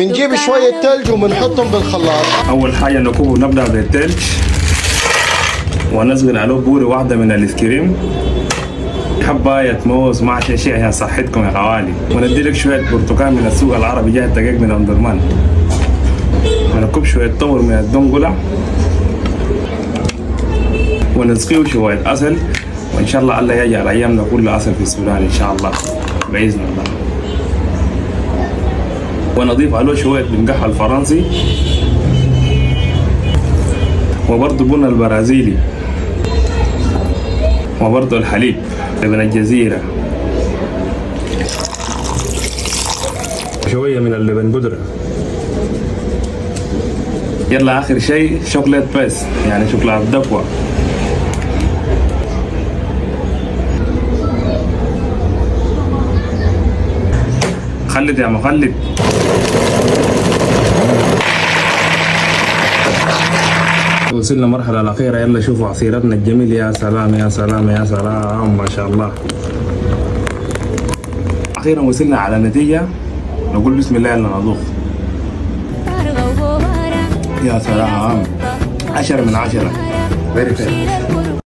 بنجيب شوية ثلج وبنحطهم بالخلاط. أول حاجة نبدأ بالثلج ونصغر عليه بورة واحدة من الآيس كريم، حباية موز مع شيء يا صحتكم يا خوالي، وندي لك شوية برتقال من السوق العربي جاي الدقيق من أم درمان، ونكب شوية تمر من الدنقلة ونسقيه شوية عسل، وإن شاء الله الله يجعل أيامنا كلها عسل في السودان إن شاء الله بإذن الله. ونضيف عليه شوية بنقح الفرنسي وبرضه بن البرازيلي وبرضه الحليب من الجزيرة، شوية من اللبن بودرة. يلا آخر شيء شوكولات بس، يعني شوكولاتة دقوة. خلد يا مخلد. وصلنا المرحلة الأخيرة، يلا شوفوا عصيرتنا الجميل. يا سلام يا سلام يا سلام ما شاء الله. أخيرا وصلنا على نتيجة، نقول بسم الله يلا نذوق. يا سلام 10 من 10 very fair.